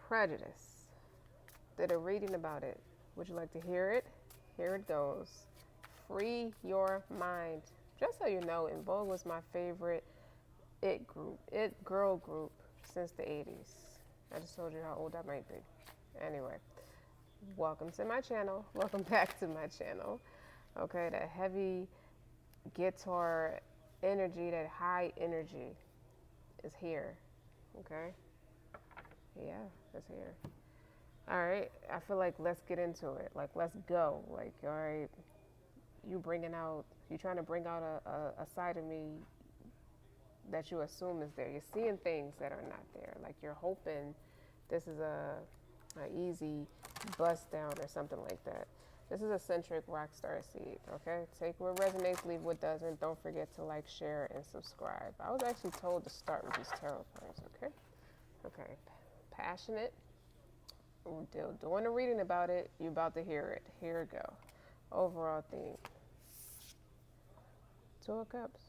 Prejudice. Did a reading about it. Would you like to hear it? Here it goes. Free your mind. Just so you know, In Vogue was my favorite it girl group since the 80s. I just told you how old I might be. Anyway, welcome to my channel. Welcome back to my channel. Okay, that heavy guitar energy, that high energy is here. Okay? Yeah, it's here. All right, I feel like let's get into it. Like, let's go. Like, all right, you trying to bring out a side of me that you assume is there. You're seeing things that are not there. Like, you're hoping this is a easy bust down or something like that. This is eccentric RockStar'Seed, okay? Take what resonates, leave what doesn't. Don't forget to like, share, and subscribe. I was actually told to start with these tarot cards, okay? Okay, passionate. Doing a reading about it. You're about to hear it. Here we go. Overall theme. Two of Cups.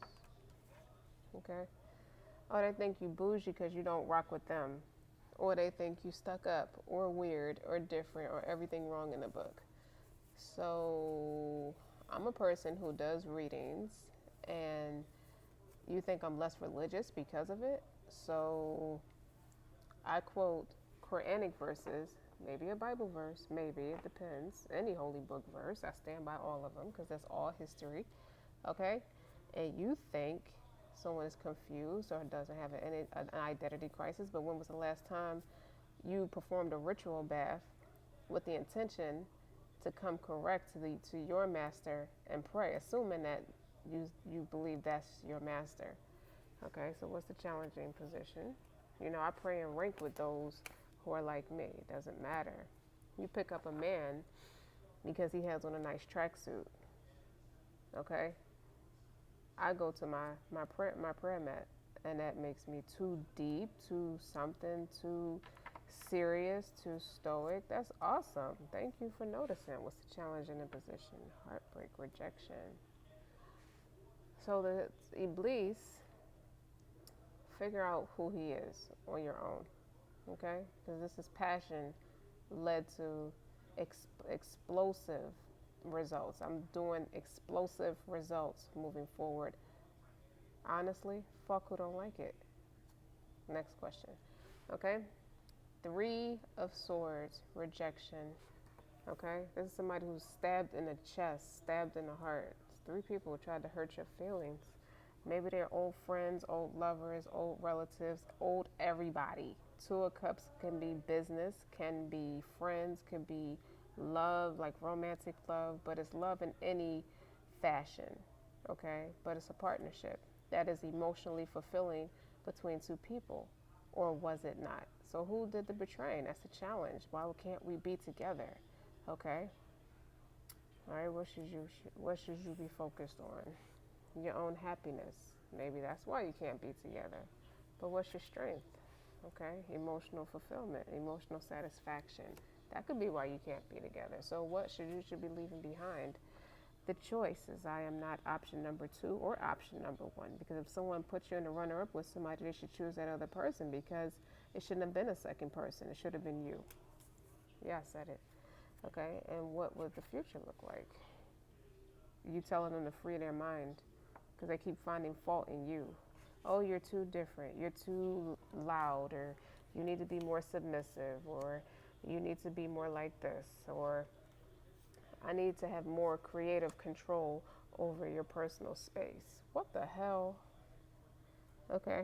Okay. Oh, they think you bougie because you don't rock with them. Or they think you stuck up or weird or different or everything wrong in the book. So I'm a person who does readings, and you think I'm less religious because of it. So I quote Quranic verses, maybe a Bible verse, maybe, it depends. Any holy book verse, I stand by all of them because that's all history, okay? And you think someone is confused or doesn't have an identity crisis, but when was the last time you performed a ritual bath with the intention to come correct to your master and pray, assuming that you believe that's your master? Okay, so what's the challenging position? You know, I pray and rank with those who are like me. It doesn't matter. You pick up a man because he has on a nice tracksuit. Okay? I go to my prayer mat, and that makes me too deep, too something, too serious, too stoic. That's awesome. Thank you for noticing. What's the challenge in the position? Heartbreak, rejection. So the Iblis, figure out who he is on your own, okay? Because this is passion led to explosive results. I'm doing explosive results moving forward. Honestly, fuck who don't like it. Next question, okay? Three of Swords, rejection, okay? This is somebody who's stabbed in the chest, stabbed in the heart. Three people who tried to hurt your feelings. Maybe they're old friends, old lovers, old relatives, old everybody. Two of Cups can be business, can be friends, can be love, like romantic love, but it's love in any fashion, okay? But it's a partnership that is emotionally fulfilling between two people, or was it not? So who did the betraying? That's a challenge. Why can't we be together, okay? All right, what should you be focused on? Your own happiness. Maybe that's why you can't be together. But what's your strength? Okay, emotional fulfillment, emotional satisfaction. That could be why you can't be together. So what you should be leaving behind? The choice is I am not option number 2 or option number 1. Because if someone puts you in a runner-up with somebody, they should choose that other person because it shouldn't have been a second person. It should have been you. Yeah, I said it. Okay, and what would the future look like? You telling them to free their mind because they keep finding fault in you. Oh, you're too different. You're too loud, or you need to be more submissive, or you need to be more like this, or I need to have more creative control over your personal space. What the hell? Okay,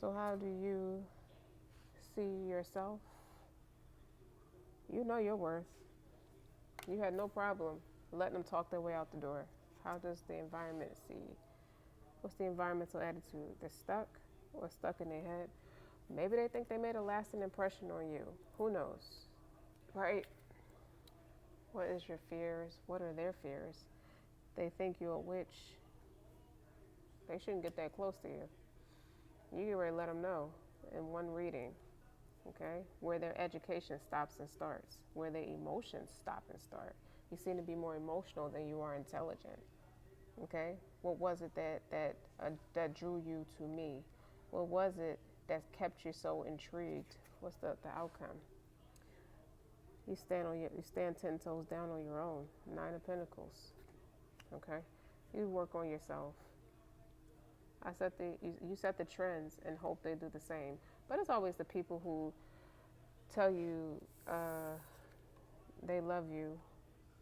so how do you see yourself? You know your worth. You had no problem letting them talk their way out the door. How does the environment see you? What's the environmental attitude? They're stuck or stuck in their head. Maybe they think they made a lasting impression on you. Who knows? Right? What is your fears? What are their fears? They think you're a witch. They shouldn't get that close to you. You get ready to let them know in one reading, okay? Where their education stops and starts, where their emotions stop and start. You seem to be more emotional than you are intelligent. Okay, what was it that drew you to me? What was it that's kept you so intrigued? What's the outcome? You stand 10 toes down on your own. 9 of Pentacles. Okay? You work on yourself. You set the trends and hope they do the same. But it's always the people who tell you they love you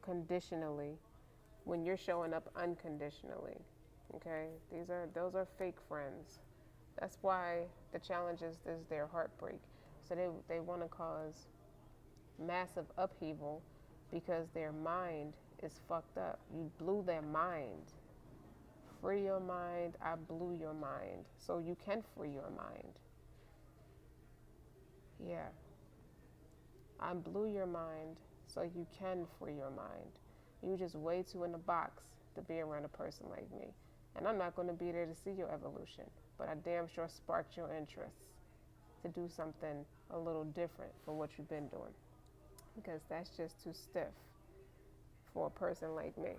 conditionally when you're showing up unconditionally. Okay? Those are fake friends. That's why the challenge is their heartbreak. So they want to cause massive upheaval because their mind is fucked up. You blew their mind. Free your mind. I blew your mind. So you can free your mind. Yeah. I blew your mind so you can free your mind. You just way too in the box to be around a person like me. And I'm not going to be there to see your evolution. But I damn sure sparked your interest to do something a little different from what you've been doing. Because that's just too stiff for a person like me.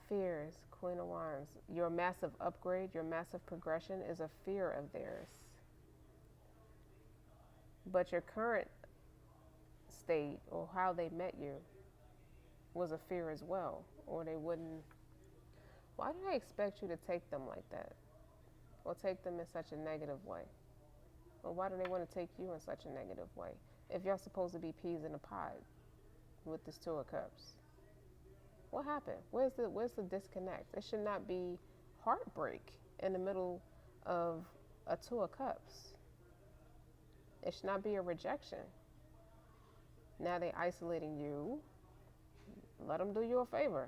Fears, Queen of Wands. Your massive upgrade, your massive progression is a fear of theirs. But your current state or how they met you was a fear as well. Or they wouldn't. Why do they expect you to take them like that? Or take them in such a negative way? Or why do they want to take you in such a negative way? If you're supposed to be peas in a pod with this 2 of Cups. What happened? Where's the disconnect? It should not be heartbreak in the middle of a 2 of Cups. It should not be a rejection. Now they're isolating you. Let them do you a favor.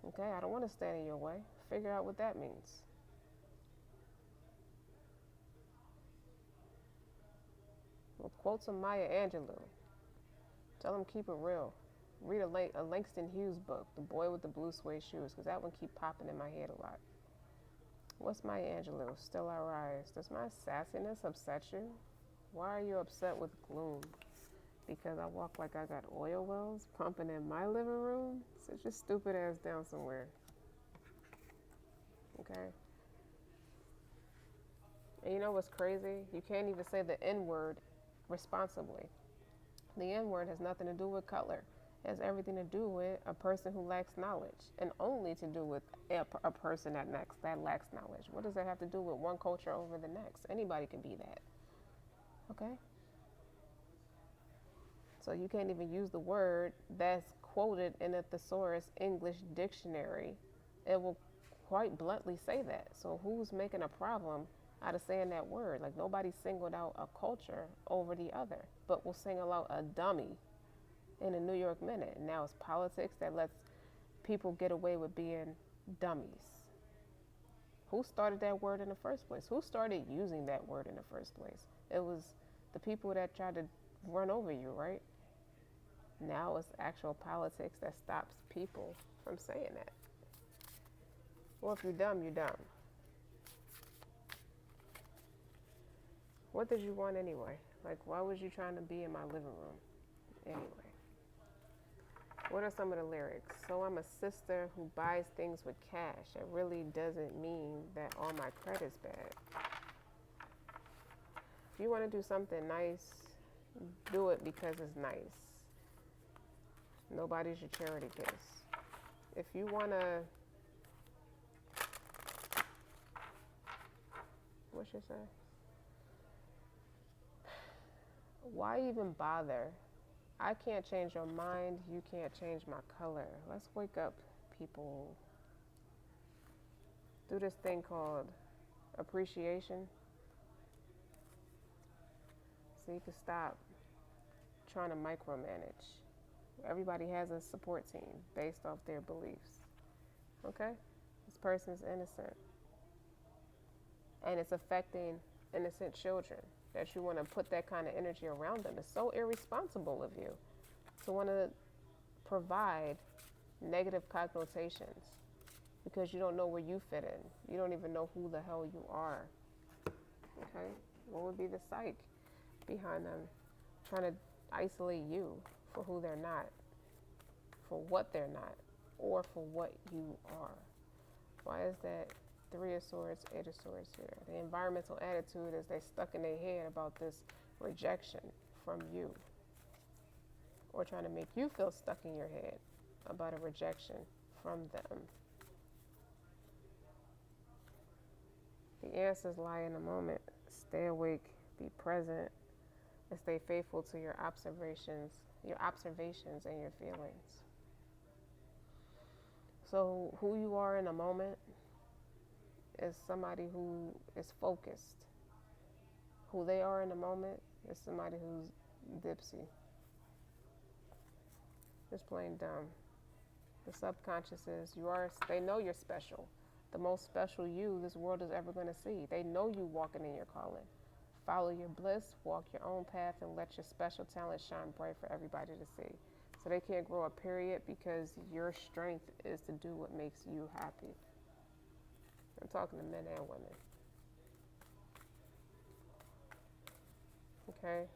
Okay, I don't want to stand in your way. Figure out what that means. Well, quotes from Maya Angelou. Tell them keep it real. Read a Langston Hughes book, The Boy with the Blue Suede Shoes, because that one keep popping in my head a lot. What's Maya Angelou? Still I Rise. Does my sassiness upset you? Why are you upset with gloom? Because I walk like I got oil wells pumping in my living room? Sit your stupid ass down somewhere. Okay? And you know what's crazy? You can't even say the N-word responsibly. The N-word has nothing to do with color. It has everything to do with a person who lacks knowledge, and only to do with a person that lacks knowledge. What does that have to do with one culture over the next? Anybody can be that. Okay? So you can't even use the word that's quoted in a thesaurus English dictionary. It will quite bluntly say that. So who's making a problem out of saying that word? Like, nobody singled out a culture over the other, but will single out a dummy in a New York Minute. Now it's politics that lets people get away with being dummies. Who started that word in the first place? Who started using that word in the first place? It was the people that tried to run over you, right? Now it's actual politics that stops people from saying that. Well, if you're dumb, you're dumb. What did you want anyway? Like, why was you trying to be in my living room anyway? What are some of the lyrics? So I'm a sister who buys things with cash. It really doesn't mean that all my credit's bad. If you want to do something nice, do it because it's nice. Nobody's your charity case. If you want to, what should I say? Why even bother? I can't change your mind. You can't change my color. Let's wake up, people. Do this thing called appreciation. So you can stop trying to micromanage. Everybody has a support team based off their beliefs. Okay? This person is innocent. And it's affecting innocent children. That you want to put that kind of energy around them. It's so irresponsible of you to want to provide negative connotations because you don't know where you fit in. You don't even know who the hell you are. Okay? What would be the psyche behind them trying to isolate you for who they're not, for what they're not, or for what you are? Why is that Three of Swords, Eight of Swords here. The environmental attitude is they stuck in their head about this rejection from you, or trying to make you feel stuck in your head about a rejection from them. The answers lie in the moment. Stay awake, be present, and stay faithful to your observations and your feelings. So who you are in a moment is somebody who is focused. Who they are in a moment is somebody who's dipsy. Just plain dumb. The subconscious is they know you're special. The most special you this world is ever going to see. They know you walking in your calling. Follow your bliss, walk your own path, and let your special talent shine bright for everybody to see. So they can't grow a period because your strength is to do what makes you happy. I'm talking to men and women. Okay?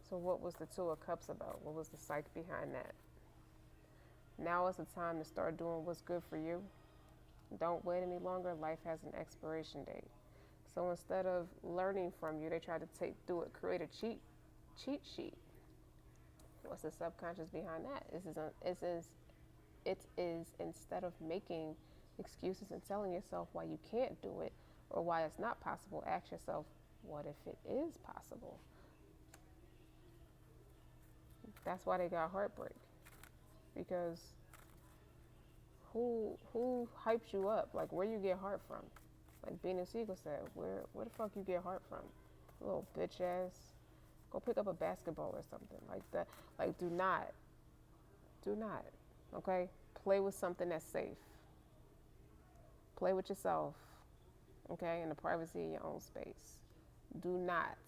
So what was the Two of Cups about? What was the psyche behind that? Now is the time to start doing what's good for you. Don't wait any longer. Life has an expiration date. So instead of learning from you, they try to create a cheat sheet. What's the subconscious behind that? It is instead of making excuses and telling yourself why you can't do it or why it's not possible, ask yourself, what if it is possible? That's why they got heartbreak. Because who hypes you up? Like, where you get heart from? Like Beanie Siegel said, where the fuck you get heart from? Little bitch ass. Go pick up a basketball or something like that. Like, do not, okay? Play with something that's safe. Play with yourself, okay, in the privacy of your own space. Do not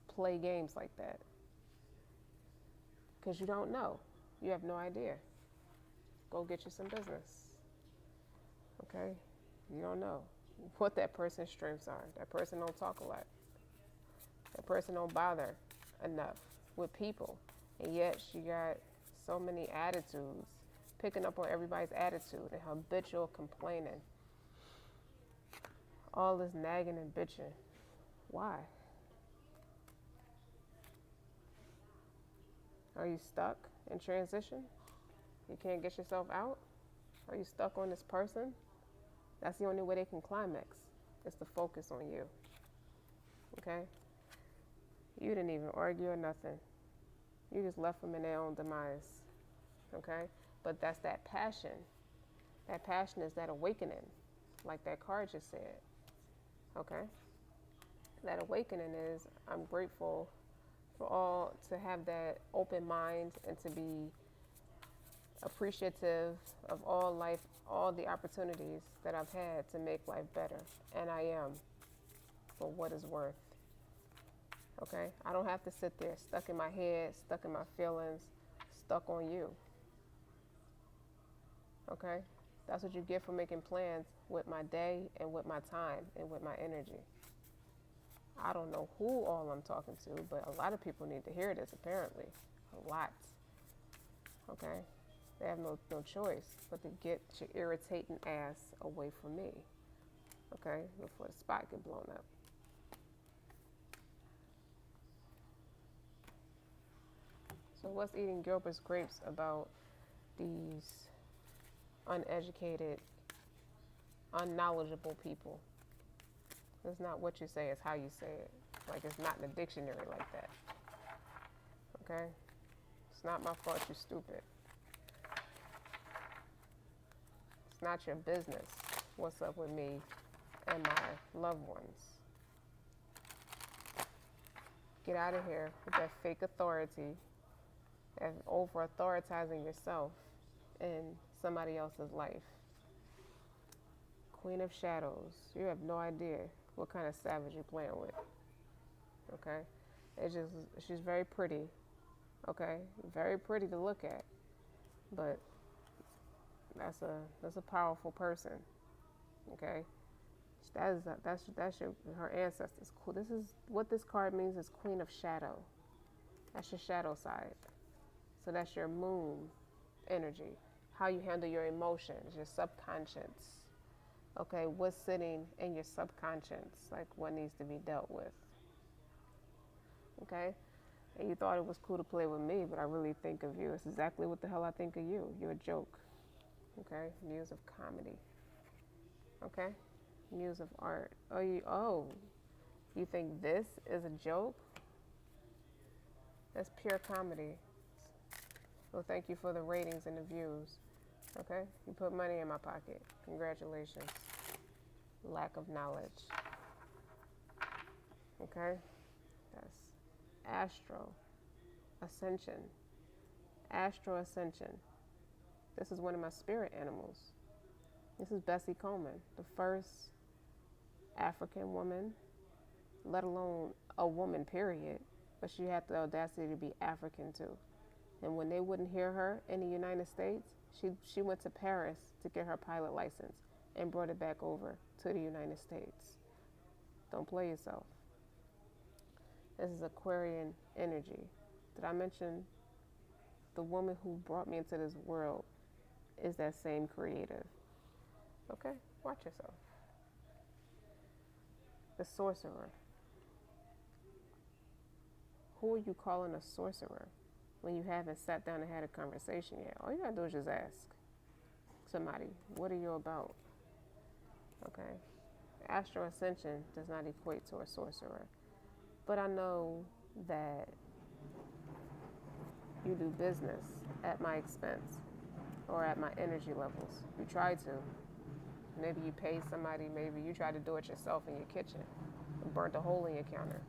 play games like that. Because you don't know. You have no idea. Go get you some business, okay? You don't know what that person's strengths are. That person don't talk a lot. That person don't bother enough with people. And yet she got so many attitudes, picking up on everybody's attitude and habitual complaining. All this nagging and bitching. Why? Are you stuck in transition? You can't get yourself out? Are you stuck on this person? That's the only way they can climax, is to focus on you. Okay? You didn't even argue or nothing. You just left them in their own demise. Okay? But that's that passion. That passion is that awakening, like that card just said. Okay? That awakening is, I'm grateful for all to have that open mind and to be appreciative of all life, all the opportunities that I've had to make life better. And I am, for what it's worth. Okay? I don't have to sit there stuck in my head, stuck in my feelings, stuck on you. Okay? That's what you get for making plans with my day and with my time and with my energy. I don't know who all I'm talking to, but a lot of people need to hear this, apparently. A lot. Okay? They have no choice but to get your irritating ass away from me. Okay? Before the spot get blown up. So what's eating Gilbert's grapes about these uneducated, unknowledgeable people? It's not what you say, it's how you say it. Like, it's not in the dictionary like that. Okay? It's not my fault you're stupid. It's not your business what's up with me and my loved ones. Get out of here with that fake authority and over-authoritizing yourself in somebody else's life. Queen of Shadows. You have no idea what kind of savage you're playing with. Okay? She's very pretty. Okay? Very pretty to look at. But that's a powerful person. Okay? That's her ancestors. This is what this card means is Queen of Shadow. That's your shadow side. So that's your moon energy. how you handle your emotions, your subconscious. Okay, what's sitting in your subconscious, like what needs to be dealt with. Okay, and you thought it was cool to play with me, but I really think of you. It's exactly what the hell I think of you. You're a joke. Okay, muse of comedy. Okay, muse of art. You think this is a joke? That's pure comedy. Well, thank you for the ratings and the views. Okay, you put money in my pocket. Congratulations. Lack of knowledge. Okay, that's astro ascension. Astro ascension. This is one of my spirit animals. This is Bessie Coleman, the first African woman, let alone a woman, period. But she had the audacity to be African too. And when they wouldn't hear her in the United States, she went to Paris to get her pilot license and brought it back over to the United States. Don't play yourself. This is Aquarian energy. Did I mention the woman who brought me into this world is that same creative? Okay, watch yourself. The sorcerer. Who are you calling a sorcerer when you haven't sat down and had a conversation yet? All you gotta do is just ask somebody, what are you about? Okay. Astral ascension does not equate to a sorcerer. But I know that you do business at my expense or at my energy levels. You try to. Maybe you paid somebody, maybe you tried to do it yourself in your kitchen and burnt a hole in your counter.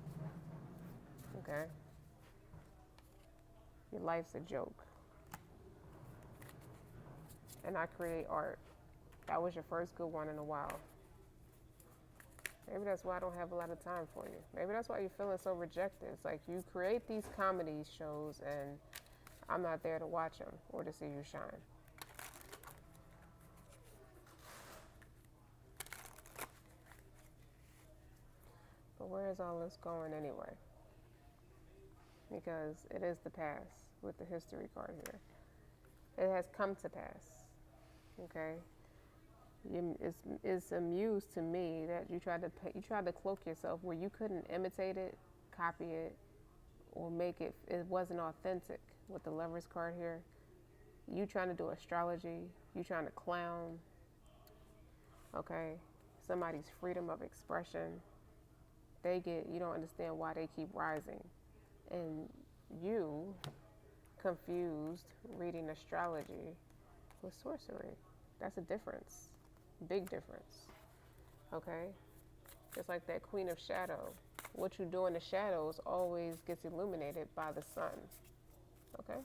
Okay? Your life's a joke. And I create art. That was your first good one in a while. Maybe that's why I don't have a lot of time for you. Maybe that's why you're feeling so rejected. It's like you create these comedy shows and I'm not there to watch them or to see you shine. But where is all this going anyway? Because it is the past with the history card here. It has come to pass. Okay? It's amused to me that you tried to cloak yourself where you couldn't imitate it, copy it, or make it. It wasn't authentic with the Lovers card here. You trying to do astrology. You trying to clown. Okay, somebody's freedom of expression. You don't understand why they keep rising, and you confused reading astrology with sorcery. That's a difference. Big difference. Okay? Just like that Queen of Shadow. What you do in the shadows always gets illuminated by the sun. Okay?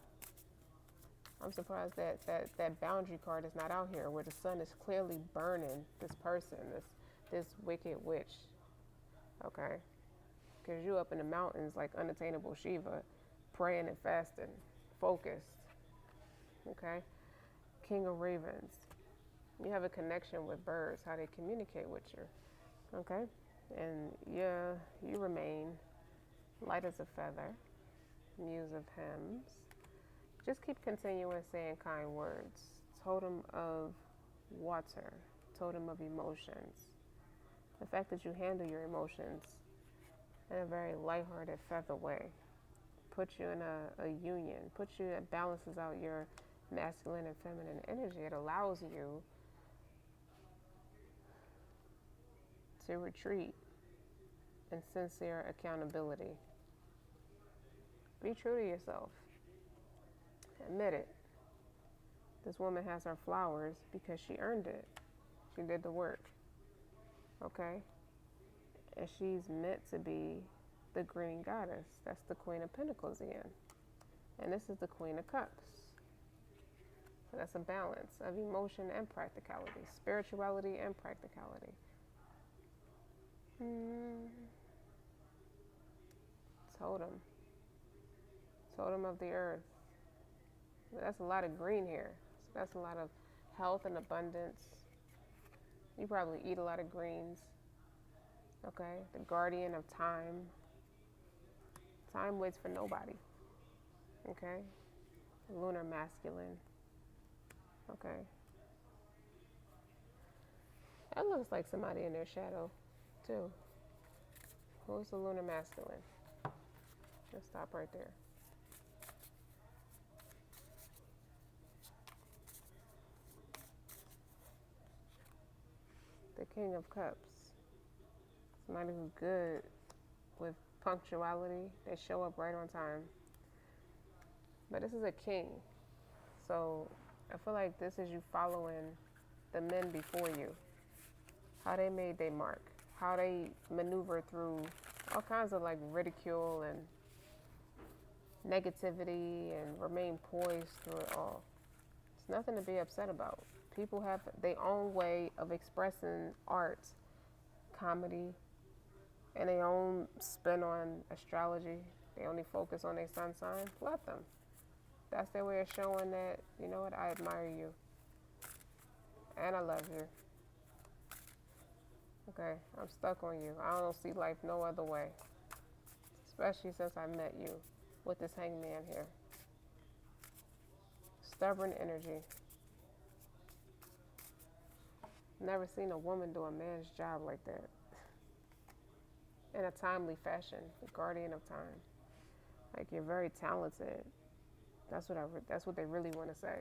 I'm surprised that boundary card is not out here where the sun is clearly burning this person, this wicked witch. Okay? Because you up in the mountains like unattainable Shiva, praying and fasting, focused. Okay? King of Ravens. You have a connection with birds, how they communicate with you. Okay? And yeah, you remain light as a feather, muse of hymns. Just keep continuing saying kind words. Totem of water, totem of emotions. The fact that you handle your emotions in a very lighthearted, feather way puts you in a union, it balances out your masculine and feminine energy. It allows you to retreat in sincere accountability. Be true to yourself. Admit it. This woman has her flowers because she earned it. She did the work. Okay? And she's meant to be the green goddess. That's the Queen of Pentacles again. And this is the Queen of Cups. So that's a balance of emotion and practicality, spirituality and practicality. Totem of the earth. That's a lot of green here. So that's a lot of health and abundance. You probably eat a lot of greens. Okay? The guardian of time. Time waits for nobody. Okay? Lunar masculine. Okay. That looks like somebody in their shadow, too. Who's the lunar masculine? Let's stop right there. The King of Cups. Somebody who's good with punctuality. They show up right on time. But this is a king. So I feel like this is you following the men before you. How they made their mark. How they maneuver through all kinds of like ridicule and negativity and remain poised through it all. It's nothing to be upset about. People have their own way of expressing art, comedy, and their own spin on astrology. They only focus on their sun sign. Let them. That's their way of showing that, you know what, I admire you. And I love you. Okay, I'm stuck on you. I don't see life no other way. Especially since I met you with this hangman here. Stubborn energy. Never seen a woman do a man's job like that. In a timely fashion. The guardian of time. Like, you're very talented. That's what they really want to say.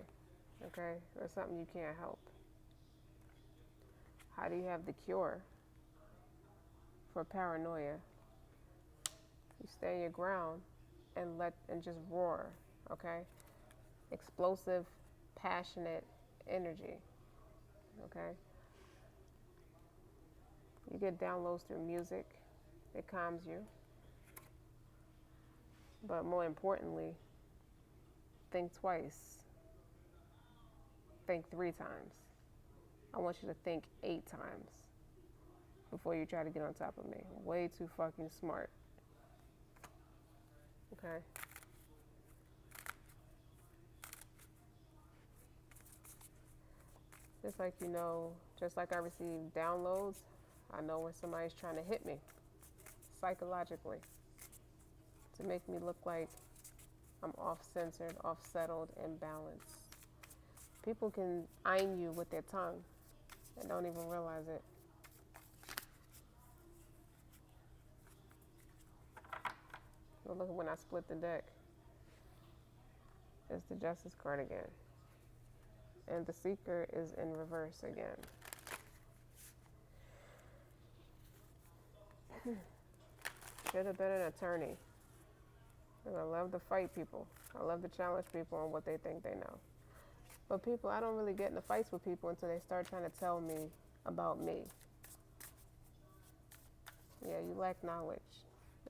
Okay? There's something you can't help. How do you have the cure for paranoia? You stay your ground and just roar, okay? Explosive, passionate energy, okay? You get downloads through music. It calms you. But more importantly, think twice. Think 3 times. I want you to think 8 times before you try to get on top of me. Way too fucking smart. Okay? Just like just like I receive downloads, I know when somebody's trying to hit me psychologically to make me look like I'm off-centered, off-settled, imbalanced. People can iron you with their tongue and don't even realize it. But look at when I split the deck. It's the Justice card again. And the Seeker is in reverse again. Should have been an attorney. I love to fight people. I love to challenge people on what they think they know. But people, I don't really get into fights with people until they start trying to tell me about me. Yeah, you lack knowledge.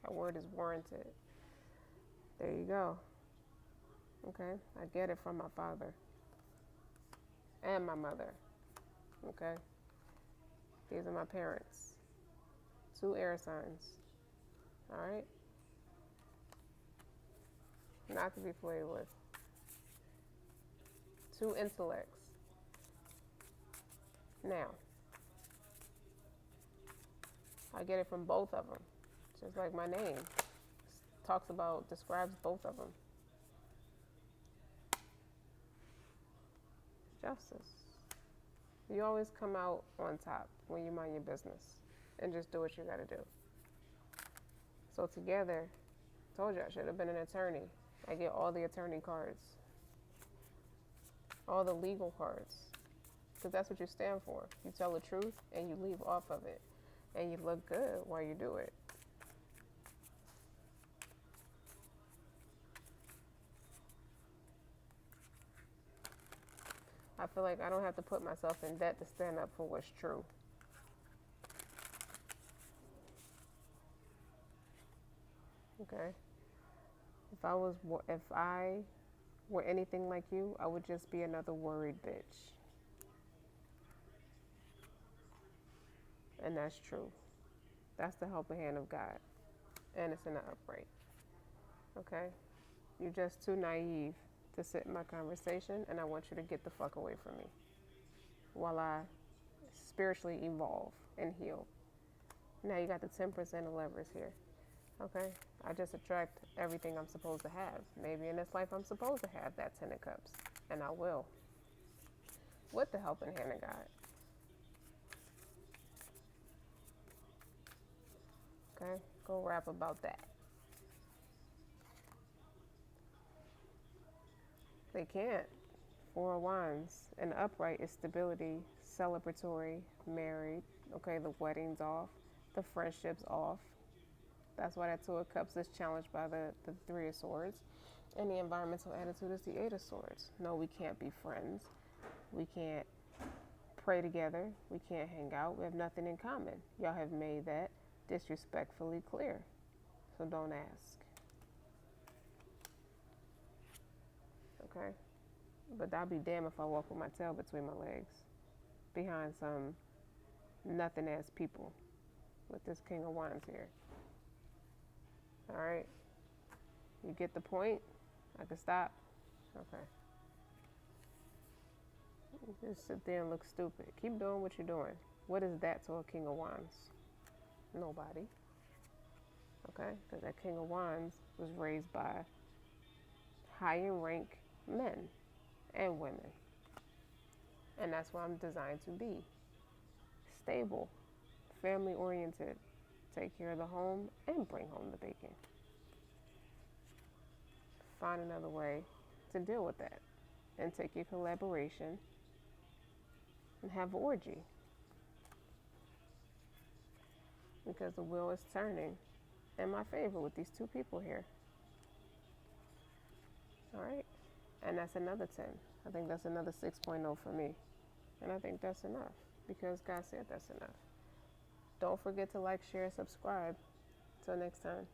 That word is warranted. There you go. Okay? I get it from my father. And my mother. Okay? These are my parents. 2 air signs. Alright? Not to be played with. 2 intellects. Now, I get it from both of them. Just like my name describes both of them. Justice. You always come out on top when you mind your business and just do what you gotta do. So together, told you I should have been an attorney. I get all the attorney cards. All the legal cards. Because that's what you stand for. You tell the truth and you leave off of it. And you look good while you do it. I feel like I don't have to put myself in debt to stand up for what's true. Okay? If I were anything like you, I would just be another worried bitch. And that's true. That's the helping hand of God. And it's in the upright. Okay? You're just too naive to sit in my conversation, and I want you to get the fuck away from me while I spiritually evolve and heal. Now you got the 10% of levers here. Okay? I just attract everything I'm supposed to have. Maybe in this life I'm supposed to have that 10 of cups. And I will. with the helping hand of God. Okay, go rap about that. They can't. Four of Wands. And upright is stability, celebratory, married. Okay, the wedding's off, the friendship's off. That's why that Two of Cups is challenged by the Three of Swords. And the environmental attitude is the Eight of Swords. No, we can't be friends. We can't pray together. We can't hang out. We have nothing in common. Y'all have made that disrespectfully clear. So don't ask. Okay? But I'll be damned if I walk with my tail between my legs behind some nothing ass people with this King of Wands here. Alright? You get the point? I can stop? Okay. Just sit there and look stupid. Keep doing what you're doing. What is that to a King of Wands? Nobody. Okay? Because that King of Wands was raised by high in rank men and women. And that's what I'm designed to be. Stable, family oriented, take care of the home and bring home the bacon. Find another way to deal with that and take your collaboration and have an orgy. Because the wheel is turning in my favor with these two people here. Alright? And that's another 10. I think that's another 6.0 for me. And I think that's enough because God said that's enough. Don't forget to like, share, subscribe. Till next time.